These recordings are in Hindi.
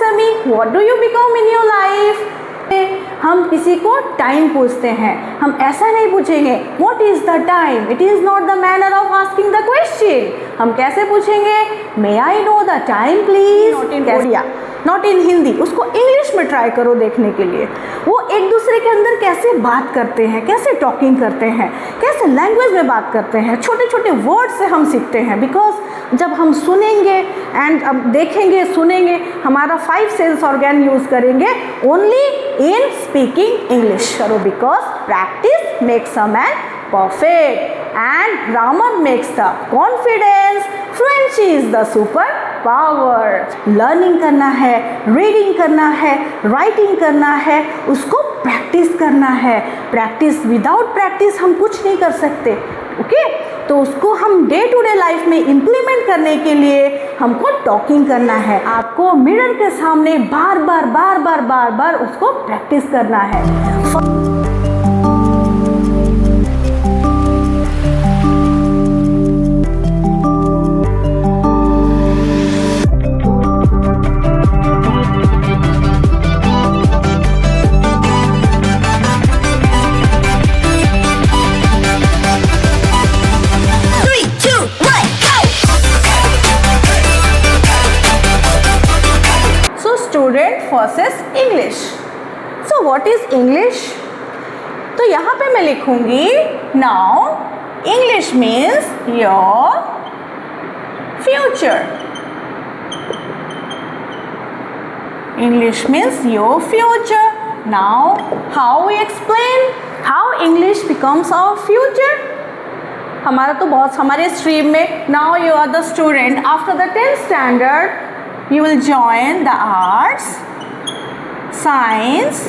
Answer me, what do you become in your life. हम किसी को टाइम पूछते हैं, हम ऐसा नहीं पूछेंगे what is the time, it is not the manner of asking the question. हम कैसे पूछेंगे, may I know the time please. Not in Korea, not in Hindi, उसको इंग्लिश में ट्राई करो देखने के लिए वो एक दूसरे के अंदर कैसे बात करते हैं, कैसे टॉकिंग करते हैं, कैसे लैंग्वेज में बात करते हैं। छोटे छोटे वर्ड से हम सीखते हैं, बिकॉज जब हम सुनेंगे एंड अब देखेंगे सुनेंगे, हमारा 5 सेंस ऑर्गन यूज करेंगे ओनली इन स्पीकिंग इंग्लिश करो, because practice makes a man perfect and grammar makes the confidence, fluency is the super power. Learning करना है, रीडिंग करना है, राइटिंग करना है, उसको प्रैक्टिस करना है। प्रैक्टिस, विदाउट प्रैक्टिस हम कुछ नहीं कर सकते। ओके तो उसको हम डे टू डे लाइफ में इम्प्लीमेंट करने के लिए हमको टॉकिंग करना है। आपको मिरर के सामने बार बार उसको प्रैक्टिस करना है। Student versus English. So what is English? तो यहाँ पे मैं लिखूंगी now English means your future. English means your future. Now how we explain how English becomes our future. हमारा तो बहुत हमारे स्ट्रीम में now you are the student after the 10th standard you will join the arts, science,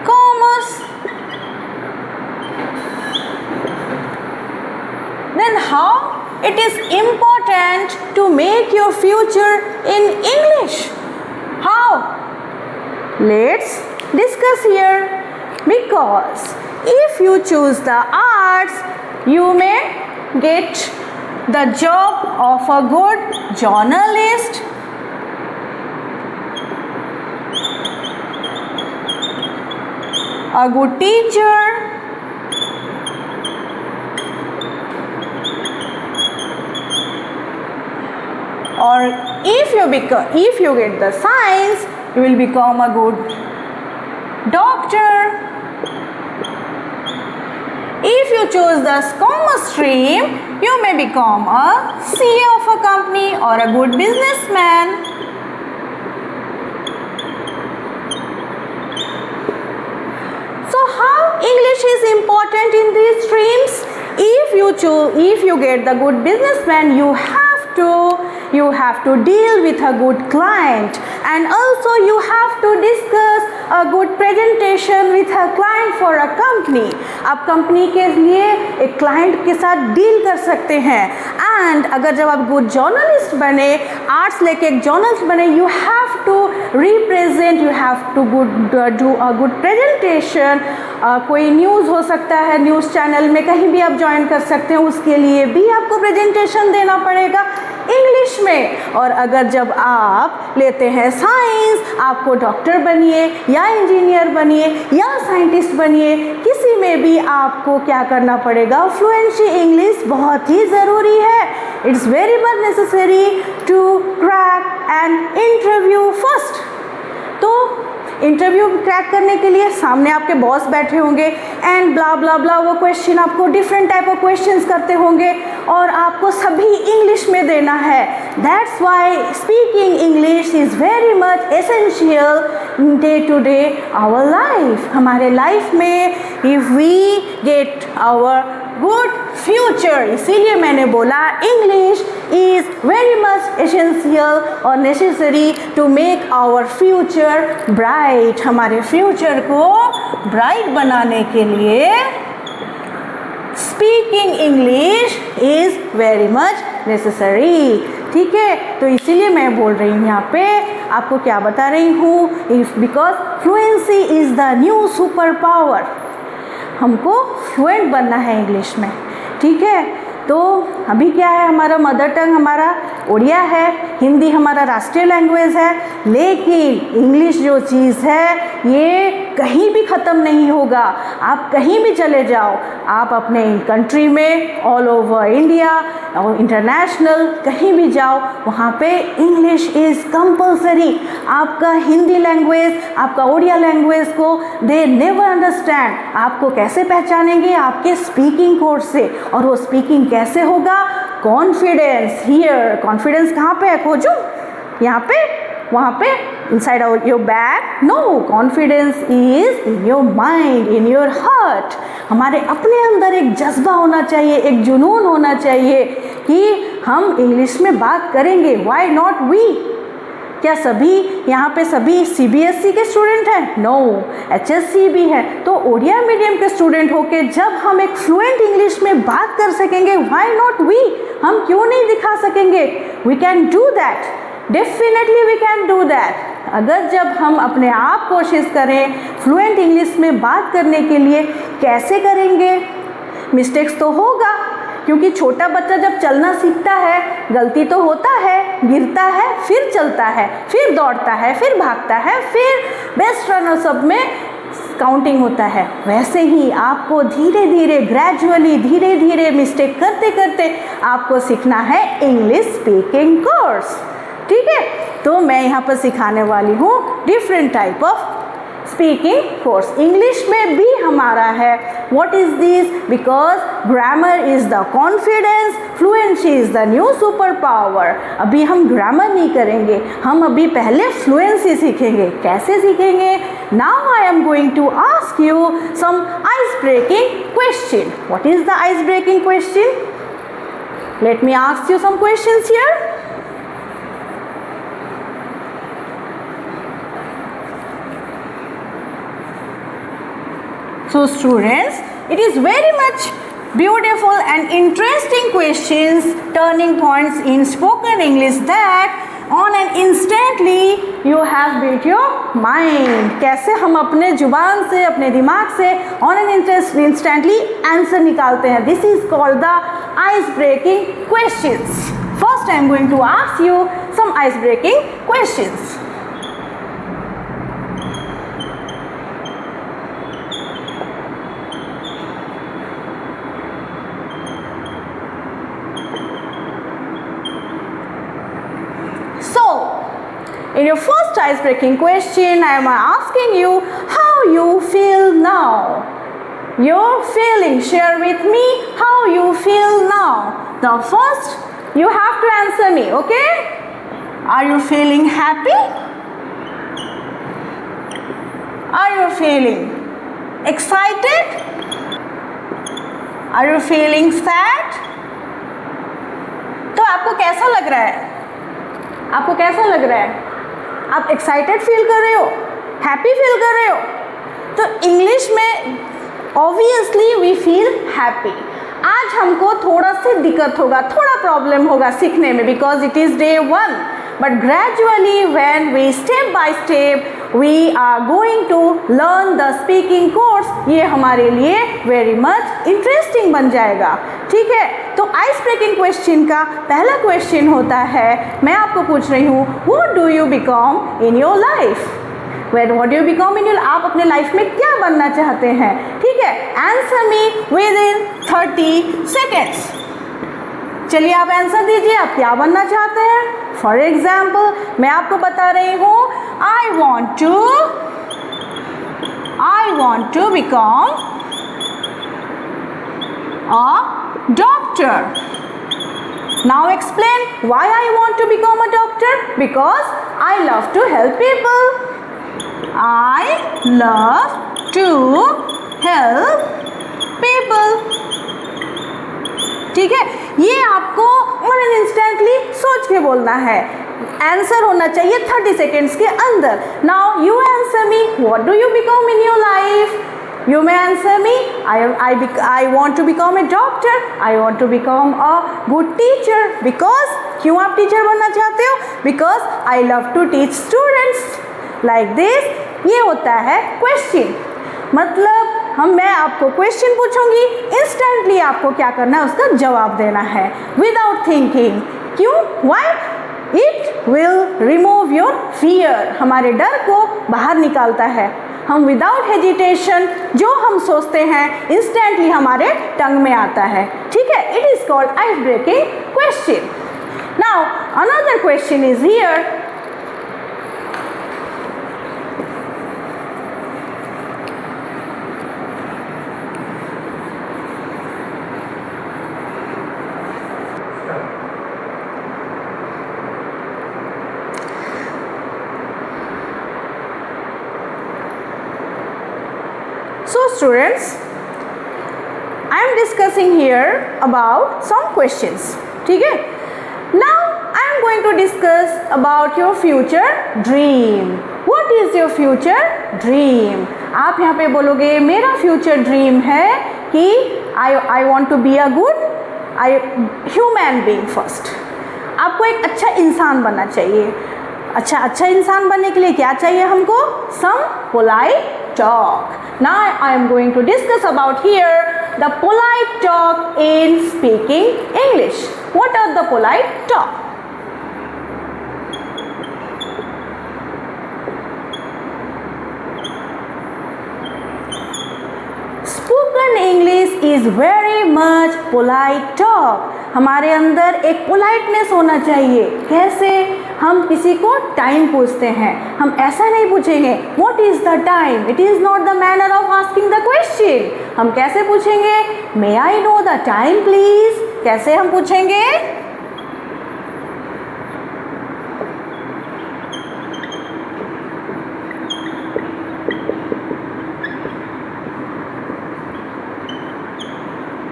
commerce. Then how it is important to make your future in English? How? Let's discuss here. Because if you choose the arts, you may get the job of a good journalist, a good teacher, or if you get the science, you will become a good doctor. If you choose the commerce stream, you may become a CEO of a company or a good businessman. So how English is important in these streams? If you get the good businessman, you have to deal with a good client, and also you have to discuss a good presentation with a client for a company. आप कंपनी के लिए एक क्लाइंट के साथ डील कर सकते हैं। एंड अगर जब आप गुड जर्नलिस्ट बने, आर्ट्स लेके एक जर्नलिस्ट बने, you have to represent, you have to do a good presentation. कोई न्यूज़ हो सकता है, न्यूज़ चैनल में कहीं भी आप ज्वाइन कर सकते हैं, उसके लिए भी आपको प्रेजेंटेशन देना पड़ेगा इंग्लिश में। और अगर जब आप लेते हैं साइंस, आपको डॉक्टर बनिए या इंजीनियर बनिए या साइंटिस्ट बनिए, किसी में भी आपको क्या करना पड़ेगा, फ्लुएंसी इंग्लिश बहुत ही ज़रूरी है। It's very much necessary to crack an interview first. तो इंटरव्यू क्रैक करने के लिए सामने आपके बॉस बैठे होंगे एंड ब्ला ब्ला ब्ला, वो क्वेश्चन आपको डिफरेंट टाइप ऑफ क्वेश्चंस करते होंगे और आपको सभी इंग्लिश में देना है। That's why speaking English is very much essential day to day our life. हमारे लाइफ में if we get our good future, इसीलिए मैंने बोला English is very much essential और necessary to make our future bright. हमारे फ्यूचर को ब्राइट बनाने के लिए speaking English is very much necessary. ठीक है, तो इसीलिए मैं बोल रही हूँ यहाँ पे आपको क्या बता रही हूँ, if because fluency is the new super power. हमको फ्लुएंट बनना है इंग्लिश में। ठीक है, तो अभी क्या है, हमारा मदर टंग हमारा उड़िया है, हिंदी हमारा राष्ट्रीय लैंग्वेज है, लेकिन इंग्लिश जो चीज़ है ये कहीं भी ख़त्म नहीं होगा। आप कहीं भी चले जाओ, आप अपने कंट्री में, ऑल ओवर इंडिया और इंटरनेशनल कहीं भी जाओ, वहाँ पे इंग्लिश इज़ कंपल्सरी। आपका हिंदी लैंग्वेज, आपका उड़िया लैंग्वेज को दे नेवर अंडरस्टैंड। आपको कैसे पहचानेंगे? आपके स्पीकिंग कोर्स से। और वो स्पीकिंग कैसे होगा? कॉन्फिडेंस। हियर कॉन्फिडेंस कहाँ पे है? खोजो यहाँ पे, वहाँ पे, inside your bag? No, confidence is in your mind, in your heart. हमारे अपने अंदर एक जज्बा होना चाहिए, एक जुनून होना चाहिए कि हम इंग्लिश में बात करेंगे। Why not we? क्या सभी यहाँ पे सभी CBSE के स्टूडेंट हैं? नो, HSC भी हैं। तो ओडिया मीडियम के स्टूडेंट होके जब हम एक फ्लुएंट इंग्लिश में बात कर सकेंगे, why not we? हम क्यों नहीं दिखा सकेंगे? We can do that. Definitely we can do that. अगर जब हम अपने आप कोशिश करें फ्लुएंट इंग्लिश में बात करने के लिए, कैसे करेंगे? मिस्टेक्स तो होगा, क्योंकि छोटा बच्चा जब चलना सीखता है गलती तो होता है, गिरता है, फिर चलता है, फिर दौड़ता है, फिर भागता है, फिर बेस्ट रनर सब में काउंटिंग होता है। वैसे ही आपको धीरे धीरे, ग्रेजुअली, धीरे धीरे मिस्टेक करते करते आपको सीखना है इंग्लिश स्पीकिंग कोर्स। ठीक है, तो मैं यहाँ पर सिखाने वाली हूँ different type of speaking course. English में भी हमारा है। What is this? Because grammar is the confidence, fluency is the new super power. अभी हम ग्रामर नहीं करेंगे, हम अभी पहले फ्लुएंसी सीखेंगे। कैसे सीखेंगे? Now I am going to ask you some ice breaking question. What is the ice breaking question? Let me ask you some questions here. So students, it is very much beautiful and interesting questions, turning points in spoken English that on an instantly you have built your mind. कैसे हम अपने जुबान से, अपने दिमाग से on an instantly answer निकालते हैं. This is called the ice breaking questions. First I am going to ask you some ice breaking questions. In your first ice-breaking question, I am asking you how you feel now. Your feeling, share with me how you feel now. Now first, you have to answer me, okay? Are you feeling happy? Are you feeling excited? Are you feeling sad? तो आपको कैसा लग रहा है? आपको कैसा लग रहा है? आप एक्साइटेड फील कर रहे हो? हैप्पी फील कर रहे हो? तो इंग्लिश में ऑब्वियसली वी फील हैप्पी. आज हमको थोड़ा सी दिक्कत होगा, थोड़ा प्रॉब्लम होगा सीखने में, because it is day 1. But gradually when we step by step we are going to learn the speaking course, ये हमारे लिए वेरी मच इंटरेस्टिंग बन जाएगा. ठीक है, तो आइस ब्रेकिंग क्वेश्चन का पहला क्वेश्चन होता है, मैं आपको पूछ रही हूँ, what do you become in your life? What do you become in your, आप अपने लाइफ में क्या बनना चाहते हैं? ठीक है, answer me with in 30 seconds. चलिए आप आंसर दीजिए, आप क्या बनना चाहते हैं? फॉर एग्जाम्पल मैं आपको बता रही हूँ, I want to become a doctor. Now explain why I want to become a doctor. Because I love to help people. I love to help people. ठीक है, ये आपको इंस्टेंटली सोच के बोलना है. आंसर होना चाहिए 30 सेकेंड्स के अंदर. Now you answer me, what do you become in your life? You may answer me, I want to become a doctor, I want to become a good teacher. Because क्यों आप टीचर बनना चाहते हो? Because I love to teach students. Like this, ये होता है क्वेश्चन. मतलब मैं आपको क्वेश्चन पूछूंगी, इंस्टेंटली आपको क्या करना है, उसका जवाब देना है विदाउट थिंकिंग। क्यों? Why? It will remove your fear, हमारे डर को बाहर निकालता है। हम विदाउट हेजिटेशन जो हम सोचते हैं इंस्टेंटली हमारे टंग में आता है, ठीक है। It is called ice breaking question. Now another question is here. So students, I am discussing here about some questions, ठीक है। Now I am going to discuss about your future dream. What is your future dream? आप यहाँ पे बोलोगे मेरा future dream है कि I want to be a good human being first. आपको एक अच्छा इंसान बनना चाहिए। अच्छा इंसान बनने के लिए क्या चाहिए हमको? Some polite talk. Now I am going to discuss about here the polite talk in speaking English. What are the polite talk? Spoken English is very much polite talk. हमारे अंदर एक पोलाइटनेस होना चाहिए। कैसे? हम किसी को टाइम पूछते हैं, हम ऐसा नहीं पूछेंगे what is the time, it is not the manner of asking the question. हम कैसे पूछेंगे? May I know the time please. कैसे हम पूछेंगे?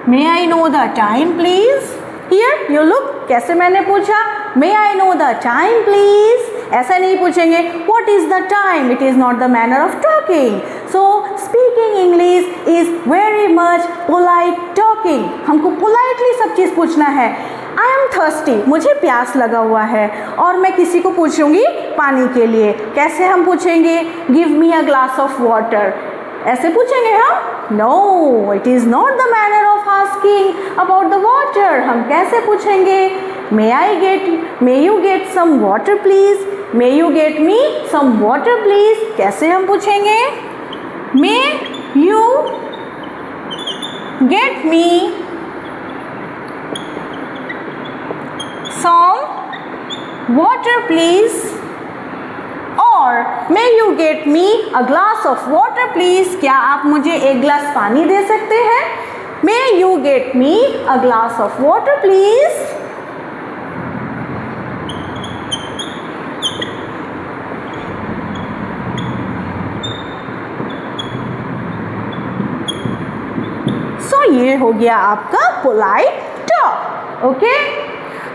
May I know the time please. Here you look, कैसे मैंने पूछा? May I know the time please. ऐसा नहीं पूछेंगे what is the time, it is not the manner of talking. So speaking English is very much polite talking. हमको पोलाइटली सब चीज़ पूछना है। आई एम थर्स्टी, मुझे प्यास लगा हुआ है और मैं किसी को पूछूंगी पानी के लिए। कैसे हम पूछेंगे? Give me a glass of water. ऐसे पूछेंगे हम? No, it is not the manner of asking about the water. हम कैसे पूछेंगे? May you get some water please. May you get me some water please. कैसे हम पूछेंगे? May you get me some water please और may you get me a glass of water please. क्या आप मुझे एक ग्लास पानी दे सकते हैं? मे you get me a glass of water please. So ये हो गया आपका पोलाइट टॉक, ओके।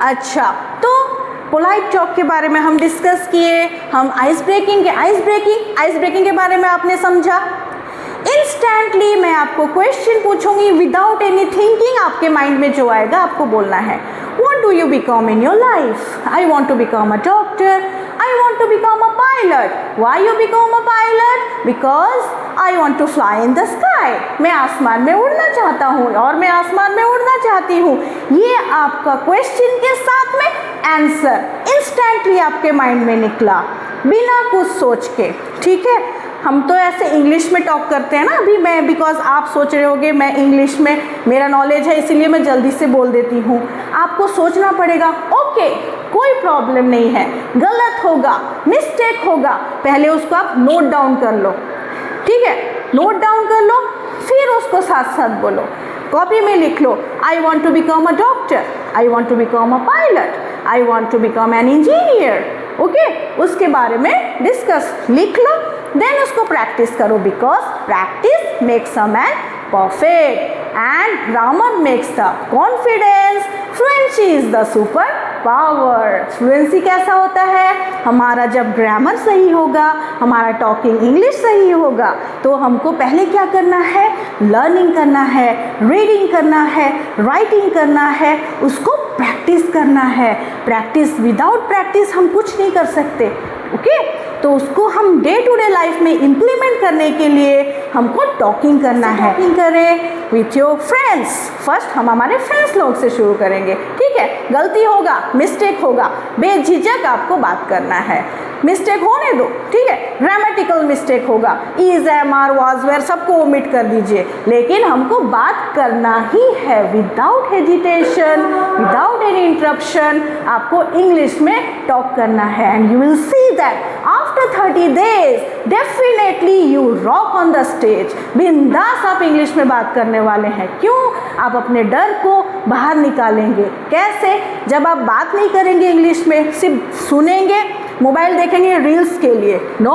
अच्छा, तो पोलाइट टॉक के बारे में हम डिस्कस किए। हम आइस ब्रेकिंग के बारे में आपने समझा। इंस्टेंटली मैं आपको क्वेश्चन पूछूंगी, विदाउट एनी थिंकिंग आपके माइंड में जो आएगा आपको बोलना है। What do you become in your life? I want to become a doctor, I want to become a pilot. Why you become a pilot? Because I want to fly in the sky. मैं आसमान में उड़ना चाहता हूँ और मैं आसमान में उड़ना चाहती हूँ। ये आपका क्वेश्चन के साथ में आंसर इंस्टेंटली आपके माइंड में निकला बिना कुछ सोच के, ठीक है। हम तो ऐसे इंग्लिश में टॉक करते हैं ना अभी मैं, बिकॉज आप सोच रहे होगे मैं इंग्लिश में मेरा नॉलेज है इसीलिए मैं जल्दी से बोल देती हूँ। आपको सोचना पड़ेगा, ओके कोई प्रॉब्लम नहीं है, गलत होगा, मिस्टेक होगा, पहले उसको आप नोट डाउन कर लो, ठीक है। नोट डाउन कर लो, फिर उसको साथ साथ बोलो, कॉपी में लिख लो। I want to become a doctor, I want to become a pilot, I want to become an engineer, okay. उसके बारे में डिस्कस लिख लो, देन उसको प्रैक्टिस करो, because practice makes a man perfect and grammar makes the confidence. Fluency is the super power. Fluency कैसा होता है? हमारा जब ग्रामर सही होगा, हमारा टॉकिंग इंग्लिश सही होगा, तो हमको पहले क्या करना है? लर्निंग करना है, रीडिंग करना है, राइटिंग करना है, उसको प्रैक्टिस करना है। प्रैक्टिस, विदाउट प्रैक्टिस हम कुछ नहीं कर सकते, ओके। तो उसको हम डे टू डे लाइफ में इम्प्लीमेंट करने के लिए हमको टॉकिंग करना है। टॉकिंग करें विथ योर फ्रेंड्स। फर्स्ट हम हमारे फ्रेंड्स लोग से शुरू करेंगे, ठीक है। गलती होगा, मिस्टेक होगा, बेझिझक आपको बात करना है। मिस्टेक होने दो, ठीक है। ग्रामेटिकल मिस्टेक होगा, is, am, are, was, were सबको ओमिट कर दीजिए, लेकिन हमको बात करना ही है without hesitation, without any interruption. आपको इंग्लिश में टॉक करना है and you will see that after 30 days definitely you rock on the stage. बिंदास आप इंग्लिश में बात करने वाले हैं। क्यों? आप अपने डर को बाहर निकालेंगे। कैसे? जब आप बात नहीं करेंगे इंग्लिश में, सिर्फ सुनेंगे, मोबाइल देखेंगे रील्स के लिए। नो,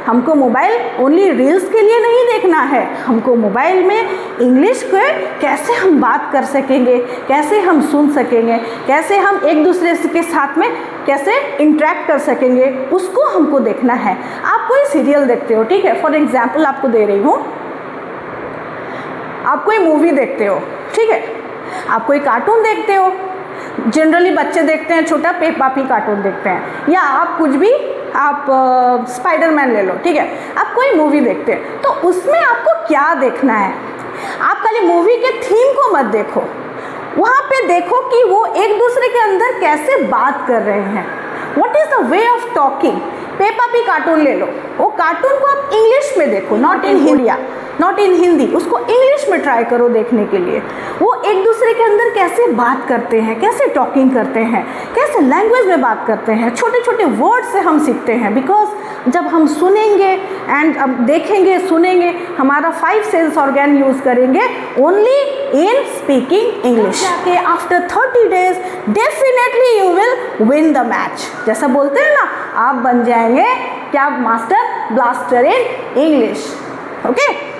हमको मोबाइल ओनली रील्स के लिए नहीं देखना है। हमको मोबाइल में इंग्लिश को कैसे हम बात कर सकेंगे, कैसे हम सुन सकेंगे, कैसे हम एक दूसरे के साथ में कैसे इंटरेक्ट कर सकेंगे, उसको हमको देखना है। आप कोई सीरियल देखते हो, ठीक है, फॉर एग्जाम्पल आपको दे रही हूँ, आप कोई मूवी देखते हो, ठीक है, आप कोई कार्टून देखते हो, जनरली बच्चे देखते हैं छोटा पेपापी कार्टून देखते हैं, या आप कुछ भी, आप स्पाइडरमैन ले लो, ठीक है, आप कोई मूवी देखते हैं, तो उसमें आपको क्या देखना है? आप खाली मूवी के थीम को मत देखो, वहाँ पे देखो कि वो एक दूसरे के अंदर कैसे बात कर रहे हैं। What is the way of talking? Peppa Pig cartoon ले लो, वो कार्टून को आप इंग्लिश में देखो, not in Hindi, not in Hindi, उसको इंग्लिश में ट्राई करो देखने के लिए। वो एक दूसरे के अंदर कैसे बात करते हैं, कैसे टॉकिंग करते हैं, कैसे लैंग्वेज में बात करते हैं, छोटे छोटे वर्ड से हम सीखते हैं। बिकॉज जब हम सुनेंगे एंड अब देखेंगे, सुनेंगे, हमारा 5 सेंस ऑर्गन यूज़ करेंगे only in speaking English. After 30 days definitely you will win the match. जैसा बोलते हैं ना, आप बन जाएंगे क्या? Master blaster in English. Okay,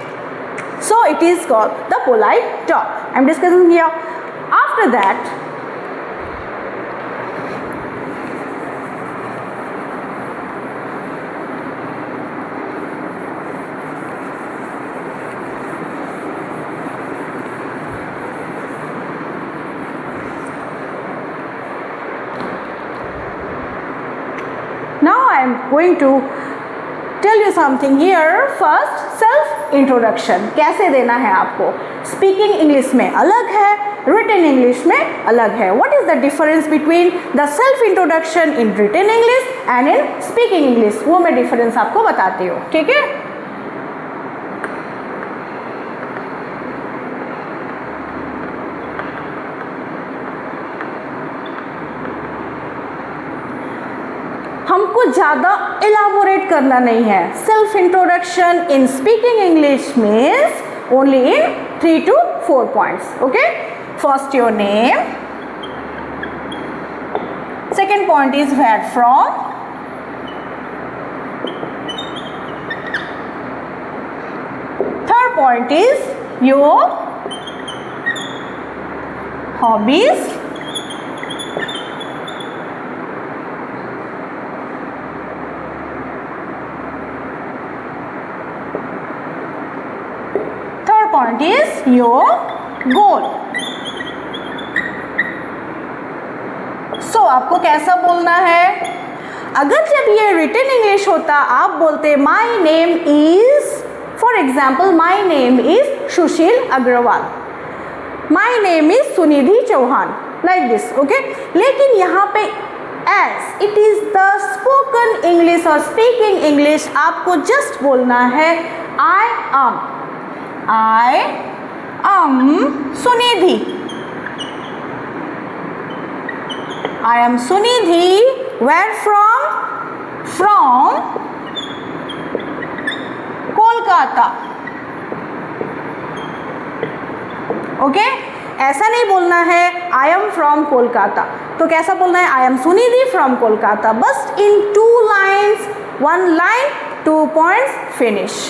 so it is called the polite talk. I am discussing here. After that, now I am going to tell you something here. First, self introduction कैसे देना है आपको? स्पीकिंग इंग्लिश में अलग है, रिटन इंग्लिश में अलग है। What is the difference between the self introduction in written English and in speaking English? वो मैं डिफरेंस आपको बताती हूँ, ठीक है। हमको ज़्यादा एलाबोरेट करना नहीं है। Self introduction in speaking English means only in 3 to 4 points. Okay, first your name, second point is where from, third point is your hobbies, point is your goal. So आपको कैसा बोलना है? अगर जब ये रिटन इंग्लिश होता, आप बोलते my name is, for example my name is Sushil Agarwal, my name is Sunidhi Chauhan, like this. Okay, लेकिन यहाँ पे as it is the spoken English और स्पीकिंग इंग्लिश, आपको जस्ट बोलना है I am Sunidhi. I am Sunidhi. Where from? From Kolkata. Okay? ऐसा नहीं बोलना है I am from Kolkata. तो कैसा बोलना है? I am Sunidhi from Kolkata. बस in 2 lines, 1 line, 2 points, finish.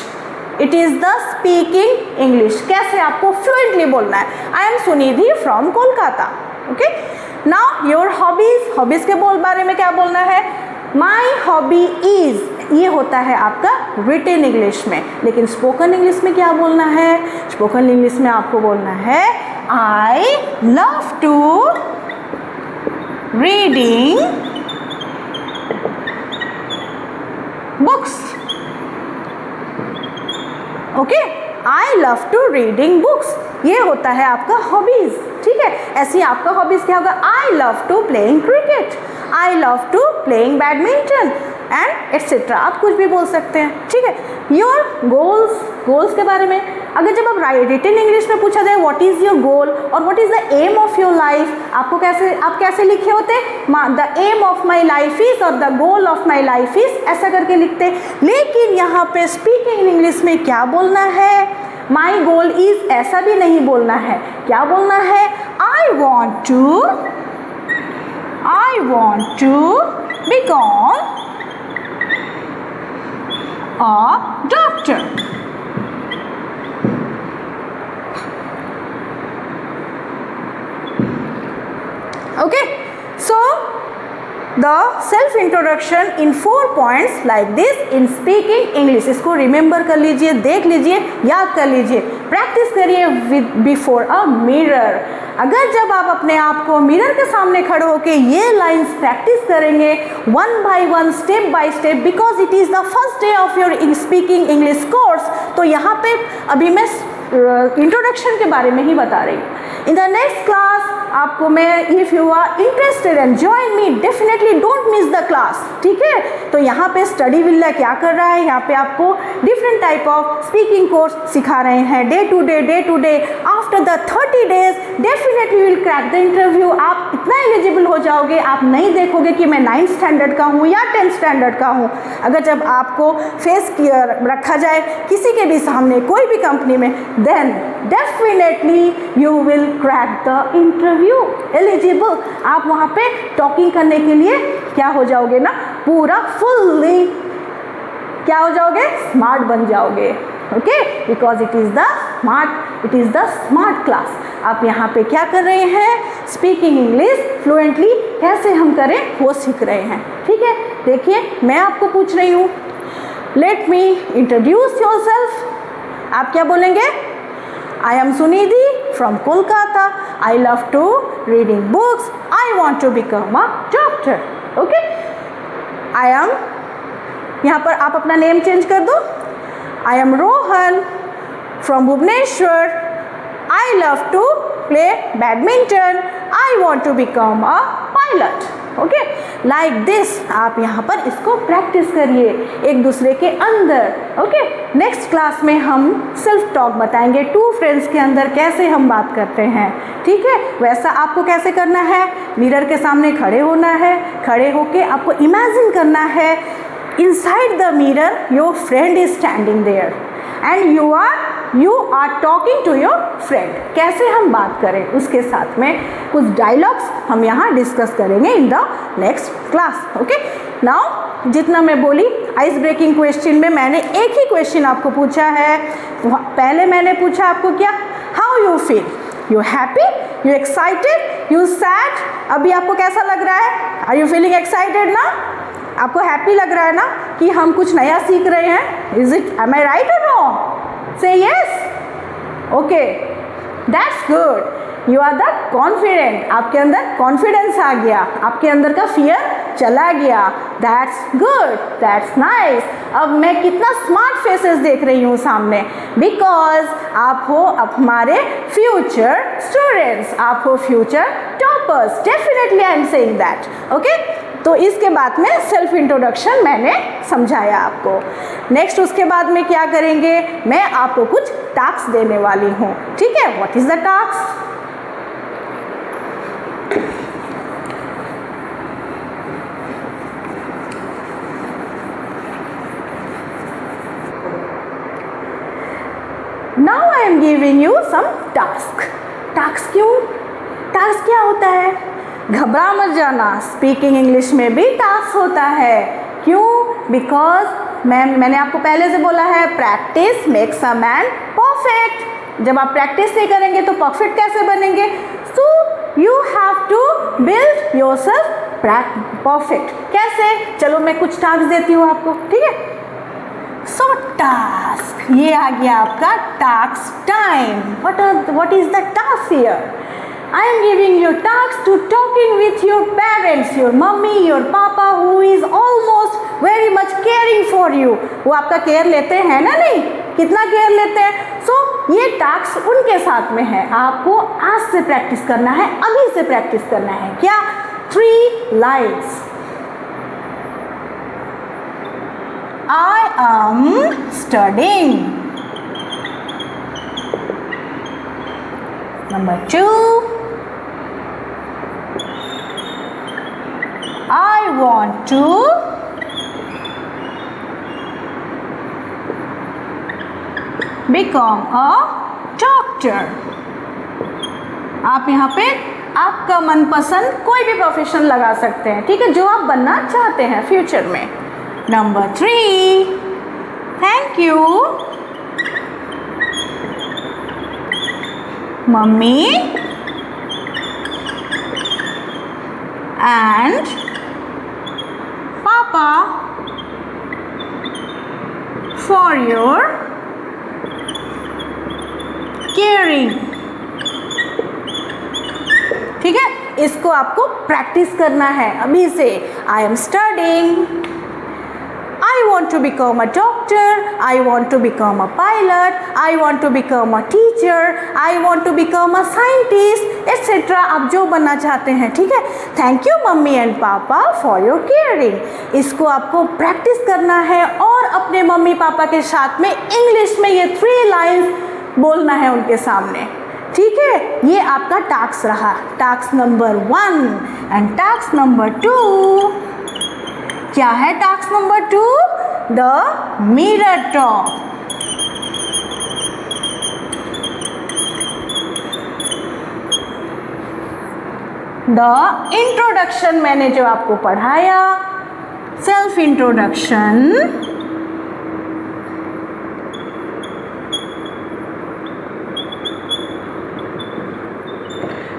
It is the speaking English. कैसे आपको फ्लुएंटली बोलना है? I M Sunidhi from Kolkata. Okay, now your hobbies, hobbies के बारे में क्या बोलना है? माई हॉबी इज, ये होता है आपका रिटन इंग्लिश में, लेकिन स्पोकन इंग्लिश में क्या बोलना है? स्पोकन इंग्लिश में आपको बोलना है I love to reading books. Okay, I love to reading books, ये होता है आपका हॉबीज, ठीक है। ऐसे ही आपका हॉबीज क्या होगा, I love to playing cricket, I love to playing badminton and etcetera, आप कुछ भी बोल सकते हैं, ठीक है। योर गोल्स, गोल्स के बारे में अगर जब आप रिटन इंग्लिश में पूछा जाए व्हाट इज़ योर गोल और what is the aim of your life, आपको कैसे लिखे होते, the aim of my life is और the goal of my life is, ऐसा करके लिखते। लेकिन यहाँ पे स्पीकिंग इंग्लिश में क्या बोलना है, माई गोल इज ऐसा भी नहीं बोलना है, क्या बोलना है, I want to become a doctor. Okay, so the self introduction in 4 points like this in speaking English, इसको remember कर लीजिए, देख लीजिए, याद कर लीजिए, प्रैक्टिस करिए with before a mirror। अगर जब आप अपने आप को मिरर के सामने खड़े होके ये लाइंस प्रैक्टिस करेंगे 1 by 1 step by step, because it is the first day of your speaking English course, तो यहाँ पे अभी मैं इंट्रोडक्शन के बारे में ही बता रही हूँ। इन द नेक्स्ट क्लास आपको मैं, if you are interested and join me, definitely don't miss the class, ठीक है। तो यहाँ पे स्टडी विला क्या कर रहा है, यहाँ पे आपको different type of speaking course सिखा रहे हैं, day to day. After the 30 days definitely will crack the interview, आप इतना एलिजिबल हो जाओगे, आप नहीं देखोगे कि मैं 9th स्टैंडर्ड का हूँ या 10th स्टैंडर्ड का हूँ। अगर जब आपको फेस रखा जाए किसी के भी सामने, कोई भी कंपनी में, then definitely you will crack the interview, eligible, आप वहाँ पे टॉकिंग करने के लिए क्या हो जाओगे ना, पूरा फुल्ली क्या हो जाओगे, स्मार्ट बन जाओगे, okay, because it is the smart class. आप यहाँ पे क्या कर रहे हैं, स्पीकिंग इंग्लिश फ्लुएंटली कैसे हम करें वो सीख रहे हैं, ठीक है। देखिए मैं आपको पूछ रही हूँ, लेट मी इंट्रोड्यूस योरसेल्फ, आप क्या बोलेंगे, I am Sunidhi from Kolkata. I love to reading books. I want to become a doctor. Okay? I am, यहाँ पर आप अपना नेम चेंज कर दो, I am Rohan from Bhubaneswar. I love to play badminton. I want to become a pilot. Okay, like this आप यहाँ पर इसको प्रैक्टिस करिए एक दूसरे के अंदर, ओके। नेक्स्ट क्लास में हम सेल्फ टॉक बताएंगे, 2 फ्रेंड्स के अंदर कैसे हम बात करते हैं, ठीक है। वैसा आपको कैसे करना है, मिरर के सामने खड़े होना है, खड़े होके आपको इमेजिन करना है, inside the mirror your friend is standing there and you are talking to your friend, कैसे हम बात करें उसके साथ में कुछ डायलॉग्स हम यहाँ डिस्कस करेंगे इन the next class, okay. Now जितना मैं बोली आइस ब्रेकिंग क्वेश्चन में मैंने एक ही क्वेश्चन आपको पूछा है, पहले मैंने पूछा आपको क्या, how you feel, you happy, you excited, you sad, अभी आपको कैसा लग रहा है, आर यू फीलिंग एक्साइटेड ना, आपको हैप्पी लग रहा है ना कि हम कुछ नया सीख रहे हैं, is it, am I right और रॉन्ग, से yes, okay, that's good, you are the confident, आपके अंदर कॉन्फिडेंस आ गया, आपके अंदर का फियर चला गया, दैट्स गुड, दैट्स नाइस। अब मैं कितना स्मार्ट फेसेस देख रही हूँ सामने, बिकॉज आप हो हमारे फ्यूचर स्टूडेंट्स, आप हो future toppers, definitely I am saying that, okay. तो इसके बाद में सेल्फ इंट्रोडक्शन मैंने समझाया आपको। नेक्स्ट उसके बाद में क्या करेंगे, मैं आपको कुछ टास्क देने वाली हूँ, ठीक है। What is the task, now I am giving you some task. Task क्यों, टास्क क्या होता है, घबरा मत जाना, स्पीकिंग इंग्लिश में भी टास्क होता है, क्यों, बिकॉज मैंने आपको पहले से बोला है, practice makes a man perfect, जब आप प्रैक्टिस नहीं करेंगे तो परफेक्ट कैसे बनेंगे, so you have to build yourself perfect, कैसे, चलो मैं कुछ टास्क देती हूँ आपको, ठीक है। सो टास्क, ये आ गया आपका task time, what is the task here, I am giving you tasks to talking with your parents, your mummy, your papa, who is almost very much caring for you. वो आपका केयर लेते हैं ना, नहीं, कितना केयर लेते हैं। सो ये टास्क उनके साथ में है, आपको आज से प्रैक्टिस करना है, अभी से प्रैक्टिस करना है। क्या? 3 lines. I am studying. Number 2, I want to become a doctor. आप यहाँ पे आपका मनपसंद कोई भी प्रोफेशन लगा सकते हैं, ठीक है, जो आप बनना चाहते हैं फ्यूचर में। Number 3, thank you, Mummy and Papa for your caring। ठीक है, इसको आपको प्रैक्टिस करना है अभी से। I am studying, I want to become a doctor, I want to become a pilot, I want to become a teacher, I want to become a scientist, etc. आप जो बनना चाहते हैं, ठीक है। थैंक यू मम्मी एंड पापा फॉर योर केयरिंग। इसको आपको प्रैक्टिस करना है और अपने मम्मी पापा के साथ में इंग्लिश में ये 3 लाइन्स बोलना है उनके सामने, ठीक है। ये आपका टास्क रहा, task number 1 and task number 2। क्या है task number 2? The mirror talk. The introduction मैंने जो आपको पढ़ाया, सेल्फ इंट्रोडक्शन,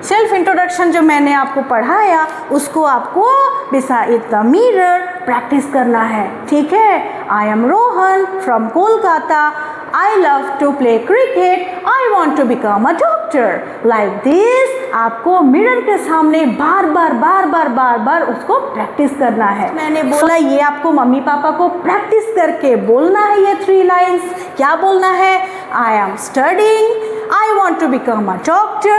सेल्फ इंट्रोडक्शन जो मैंने आपको पढ़ाया उसको आपको बिसाइड द मिरर प्रैक्टिस करना है, ठीक है। I am Rohan from Kolkata, I love to play cricket, I want to become a doctor. Like this आपको मिरर के सामने बार बार उसको प्रैक्टिस करना है। मैंने बोला ये आपको मम्मी पापा को प्रैक्टिस करके बोलना है ये 3 लाइन्स। क्या बोलना है? I am studying, I want to become a doctor,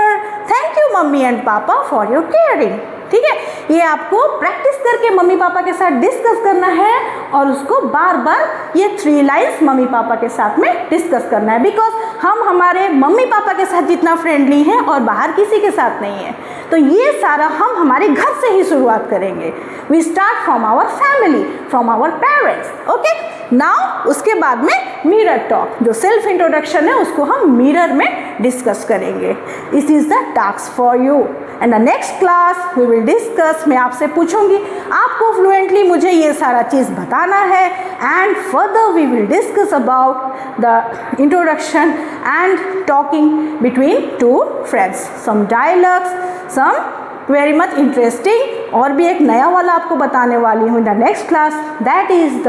thank you mummy and पापा फॉर योर केयरिंग। ठीक है, ये आपको प्रैक्टिस करके मम्मी पापा के साथ डिस्कस करना है और उसको बार बार ये 3 लाइन्स मम्मी पापा के साथ में डिस्कस करना है। बिकॉज हम हमारे मम्मी पापा के साथ जितना फ्रेंडली हैं और बाहर किसी के साथ नहीं है, तो ये सारा हम हमारे घर से ही शुरुआत करेंगे। We start from our family, from our parents. Okay, now उसके बाद में मिरर टॉक, जो सेल्फ इंट्रोडक्शन है उसको हम मिरर में डिस्कस करेंगे। It is the task for you and the next class we will discuss. मैं आपसे पूछूंगी, आपको फ्लुएंटली मुझे ये सारा चीज़ बताना है and further we will discuss about the introduction and talking between 2 friends, some dialogues, some very much interesting. और भी एक नया वाला आपको बताने वाली हूँ in the next class, that is the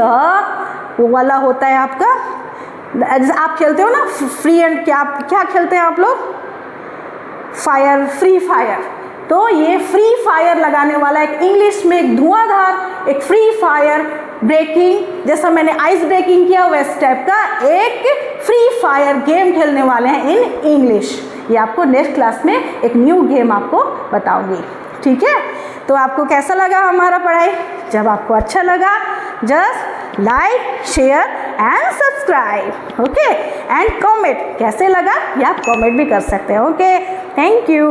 वो वाला होता है आपका, आप खेलते हो ना फ्री एंड क्या खेलते हैं आप लोग? Fire, free fire. तो ये फ्री फायर लगाने वाला एक इंग्लिश में एक धुआंधार एक फ्री फायर ब्रेकिंग, जैसा मैंने आइस ब्रेकिंग किया वैसे टाइप का एक फ्री फायर गेम खेलने वाले हैं इन इंग्लिश। ये आपको नेक्स्ट क्लास में एक न्यू गेम आपको बताऊंगी, ठीक है। तो आपको कैसा लगा हमारा पढ़ाई? जब आपको अच्छा लगा just like, share and subscribe, okay, and comment कैसे लगा ये आप कमेंट भी कर सकते हैं। Okay, thank you.